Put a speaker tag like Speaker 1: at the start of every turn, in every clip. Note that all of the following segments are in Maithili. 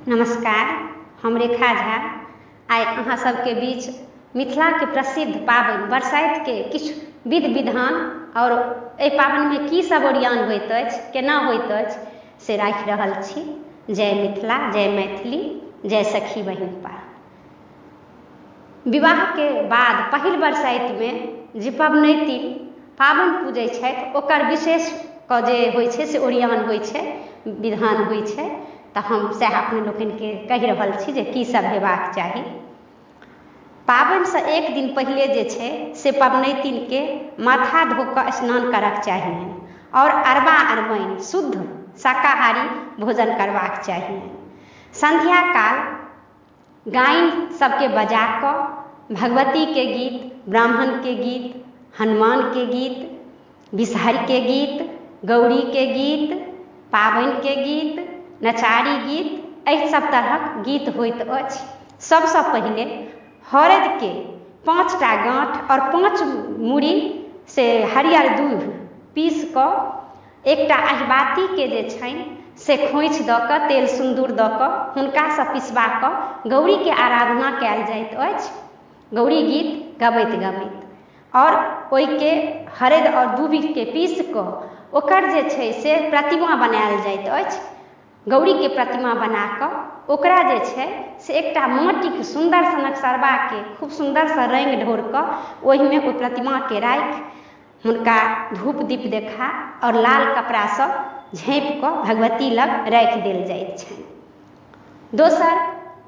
Speaker 1: नमस्कार, हम रेखा झा आइ अहाँ सबके बीच मिथिला के प्रसिद्ध पाबनि बरसाइत के किछु विधि विधान और एहि पाबनि में की सब ओरियान होइत अछि, केना होइत अछि से राखि रहल छी। जय मिथिला, जय मैथिली, जय सखी बहिनपा। विवाह के बाद पहिल बरसाइत में जे पबनैतिन पाबनि पूजै छथि ओकर विशेष के जे होइ छै से ओरियान होइ छै, विधान होइ छै। तऽ हम सएह अपने लोकनिके कहि रहल छी जे की सब हेबाक चाही। पाबनि से एक दिन पहिले जे छै से पबनैतिन के माथा धो कऽ स्नान करक चाहिए और अरबा अरबाइन शुद्ध शाकाहारी भोजन करबाक चाहिए। संध्या काल गायन सबके बजा कऽ भगवती के गीत, ब्राह्मण के गीत, हनुमान के गीत, विषहरि के गीत, गौरी के गीत, पाबनि के गीत, नचारी गीत, एहि सब तरहक गीत होइत अछि। सबसँ पहिले हरदि के 5टा गांठ और 5 मूड़ी से हरियर दूध पीस कऽ एकटा अहिबाती के जे छनि से खोइछ दऽ कऽ तेल सिन्दूर दऽ कऽ हुनकासँ पिसबा कऽ गौरी के आराधना कयल जाइत अछि, गौरी गीत गबैत गबैत। और ओहिके हरदि और दूबि के पीस कऽ ओकर जे छै से प्रतिमा बनायल जाइत अछि। गौरी के प्रतिमा बना कऽ ओकरा जे छै से एकटा माटिक सुन्दर सनक सरबा के खूब सुन्दर सँ रंगि ढोर कऽ ओहिमे ओहि प्रतिमा के राखि हुनका धूप दीप देखा और लाल कपड़ा सँ झाँपि कऽ भगवती लग राखि देल जाइत छनि। दोसर,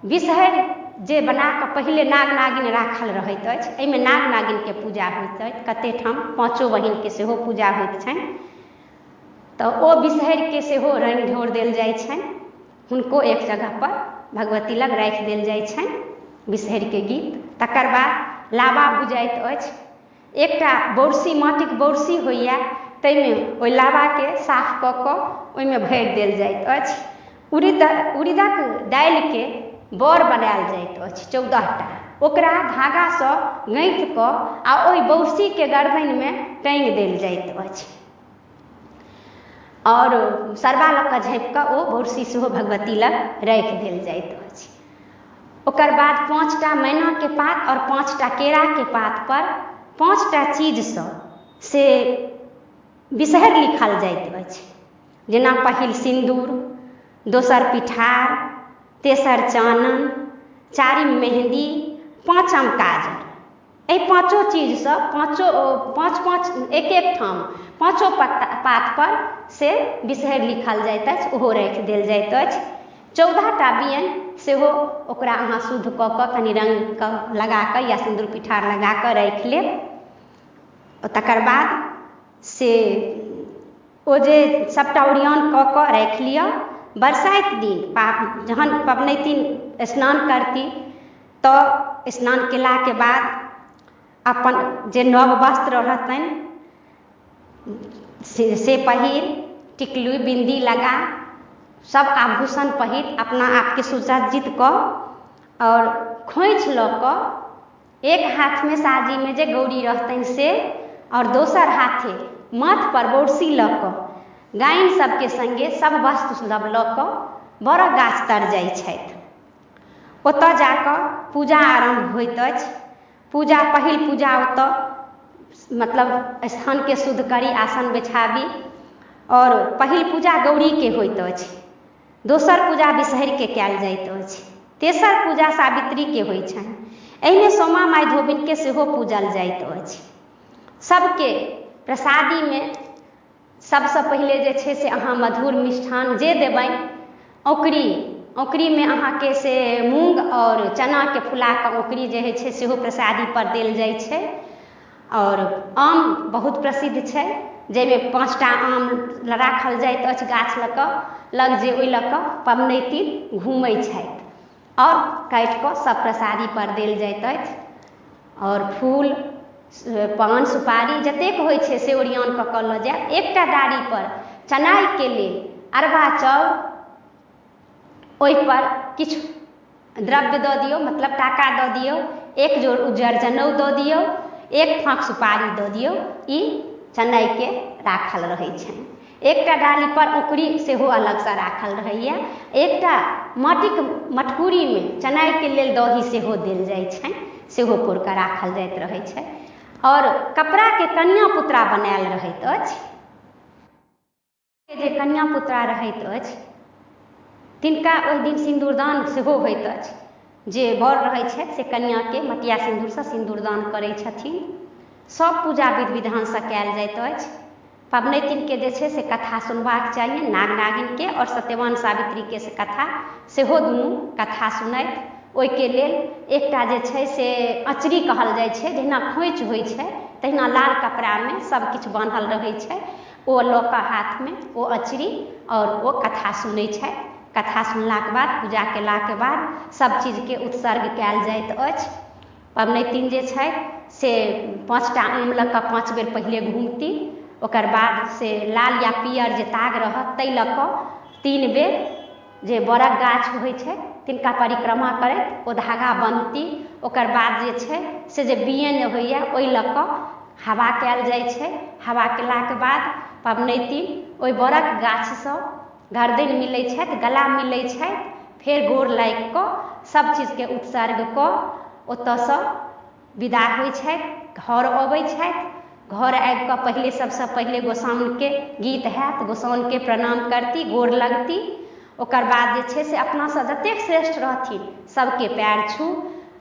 Speaker 1: विषहरि जे बना कऽ पहिले नाग नागिन राखल रहैत अछि, एहिमे नाग नागिन के पूजा होइत अछि। कते ठाम 5 बहिन के सेहो पूजा होइत छनि। तऽ ओ विषहरि के सेहो रंग ढोर देल जाइ छनि, हुनको एक जगह पर भगवती लग राखि देल जाइ छनि विषहरि के गीत। तकर बाद लाबा भुजाइत अछि। एकटा बौरसी, माटिक बौरसी होइए, ताहिमे ओहि लाबा के साफ कऽ कऽ ओहिमे भरि देल जाइत अछि। उड़ीदक दालि के बर बनायल जाइत अछि 14टा, ओकरा धागा सँ गाँथि कऽ आ ओहि बौरसी के गर्दनि में टाँगि देल जाइत अछि और सरबा लऽ कऽ झाँपि कऽ ओ बौरसी सेहो भगवती लग राखि देल जाइत अछि। ओकर बाद 5टा मैना के पात और 5टा केरा के पात पर 5टा चीज सँ से विषहरि लिखल जाइत अछि। जेना पहिल सिन्दूर, दोसर पिठार, तेसर चानन, चारिम मेहंदी, 5म काजर। एहि 5 चीज सँ पाँच एक ठाम 5 पात पर से विषहरि लिखल जाइत अछि, ओहो राखि देल जाइत अछि। 14टा बियन सेहो ओकरा अहाँ शुद्ध कऽ कऽ कनि रंग लगा कऽ या सिन्दूर पिठार लगा कऽ राखि लेब। तकर बाद से ओ जे सबटा ओरियान कऽ कऽ राखि लिअ। बरसाइत दिन जहन पबनैतिन स्नान करती तऽ स्नान केलाके बाद अपन जे नव वस्त्र रहतनि से पहिर, टिकली बिंदी लगा, सब आभूषण पहिर अपना आपके सुसज्जित कऽ और खोइछ लऽ कऽ एक हाथ में साजी में जे गौरी रहतनि से और दोसर हाथे माथ पर बौरसी लऽ कऽ गायन सबके संगे सब वस्तु सब लऽ कऽ बड़ गाछ तर जाइ छथि। ओतऽ जाकऽ पूजा आरंभ होइत अछि। पूजा पहिल पूजा ओतऽ मतलब स्थान के शुद्ध करी, आसन बिछाबी और पहिल पूजा गौरी के होइत अछि। दोसर पूजा विषहरि के कयल जाइत अछि। तेसर पूजा सावित्री के होइ छनि। एहिमे सोमा माय धोबिन के सेहो पूजल जाइत अछि। सबके प्रसादी में सबसँ पहिले जे छै से अहाँ मधुर मिष्ठान जे देबनि, औंकरी में अहाँके से मूंग और चना के फुला कऽ औंकरी जे होइ छै सेहो प्रसादी पर देल जाइ छै। और आम बहुत प्रसिद्ध छै, जाहिमे 5टा आम राखल जाइत अछि गाछ लग जे ओहि लऽ कऽ पबनैतिन घूमै छथि और काटि कऽ सब प्रसादी पर देल जाइत अछि। और फूल, पान, सुपारी जतेक होइ छै से ओरियान कऽ कऽ लऽ जायब। एकटा डारी पर चनाई के लेल अरबा चाउर, ओहि पर किछु द्रव्य दऽ दियौ, मतलब टाका दऽ दियौ, एक जोड़ उज्जर जनेऊ दऽ दियौ, एक फाँक सुपारी दऽ दियौ, ई चनाई के राखल रहै छनि। एकटा डाली पर औंकड़ी सेहो अलग से राखल रहैया। एकटा माटिक मटकुरी में चनाई के लेल दही सेहो देल जाइ छै, सेहो पोर कऽ राखल जाइत रहै छै। और कपड़ा के कन्या पुत्रा बनायल रहैत अछि। जे कन्या पुत्रा रहैत अछि तिनका ओहि दिन सिन्दूरदान सेहो होइत अछि। जे बर रहै छथि से कन्या के मटिया सिन्दूर से सिन्दूरदान करै छथिन। सब पूजा विधि विधान से कयल जाइत अछि। पबनैतिन के जे छै से कथा सुनबाक चाहिए, नाग नागिन के और सत्यवान सावित्री के से कथा सेहो दुनू कथा सुनैत। ओहिके लेल एकटा जे छै से अचरी कहल जाइ छै, जहिना खोइच होइ छै तहिना लाल कपड़ा में सब किछु बान्हल रहै छै, ओ लऽ कऽ हाथ में ओ अचरी और ओ कथा सुनै छै। कथा सुनलाक बाद पूजा केलाके बाद सब चीज के उत्सर्ग कयल जाइत अछि। पबनैतिन जे छै से 5टा आम लऽ कऽ 5 बेर पहिले घुमती, ओकर बाद से लाल या पियर जे ताग रहत ताहि लऽ कऽ 3 बेर जे बड़क गाछ होइ छै तिनका परिक्रमा करैत ओ धागा बान्हती। ओकर बाद जे छै से जे बियन होइया ओहि लऽ कऽ हवा कयल जाइ छै। हवा केलाके बाद पबनैतिन ओहि बड़क गाछसँ गर्दनि मिलै छथि, गला मिलै छथि, फेर गोर लागि कऽ सब चीजके उत्सर्ग कऽ ओतऽसँ विदा होइ छथि, घर अबै छथि। घर आबि कऽ पहिले सबसँ पहिले गोसाउनिके गीत हैत, गोसाउनिके प्रणाम करती, गोर लगती। ओकर बाद जे छै से अपनासँ जतेक श्रेष्ठ रहथिन सबके पैर छू।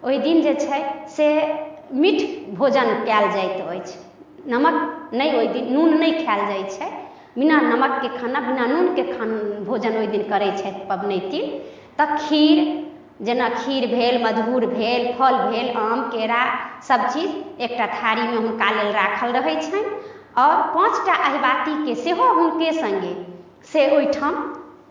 Speaker 1: ओहि दिन जे छै से मीठ भोजन कयल जाइत अछि। नमक नहि, ओहि दिन नून नहि खायल जाइ छै, बिना नमक के खाना, बिना नून के भोजन ओहि दिन करै छथि पबनैतिन। तऽ खीर, जेना खीर भेल, मधुर भेल, फल भेल, आम केरा सब चीज एकटा थारी में हुनका लेल राखल रहै छनि। और 5टा अहिबाती के सेहो हुनके संगे से ओहिठाम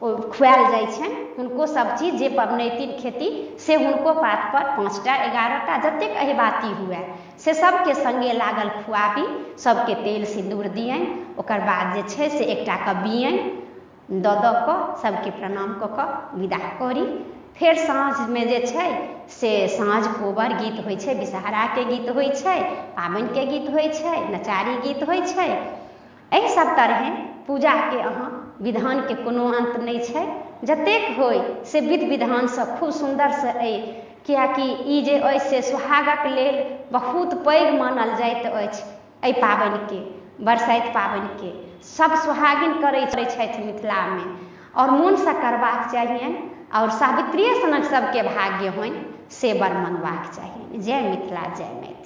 Speaker 1: खुआयल जाइ छनि। हुनको सब चीज जे पबनैतिन खेती से हुनको पात पर 5टा 11टा जतेक अहिबाती हुए से सबके संगे लागल खुआबी, सबके तेल सिन्दूर दियनि। ओकर बाद जे छै से एकटा के बियनि दऽ कऽ सबके प्रणाम कऽ कऽ विदा करी। फेर साँझ में जे छै से साँझ कोबर गीत होइ छै, विषहारा के गीत होइ छै, पाबनि के गीत होइ छै, नचारी गीत होइ छै। एहि सब तरहे पूजा के अहाँ विधान के कोनो अंत नहीं छै। जतेक होय से विधि विधान से खूब सुंदर से अइ, कियाकि ई जे अछि से सुहागक लेल बहुत पैघ मानल जाइत अछि। एहि पाबनि के, बरसाइत पाबनि के सब सुहागिन करै छथि मिथिला में और मोन से करबाक चाहिए और सावित्रिये सनक सबके भाग्य होनि से बर मनबाक चाहिए। जय मिथिला, जय मैथिली।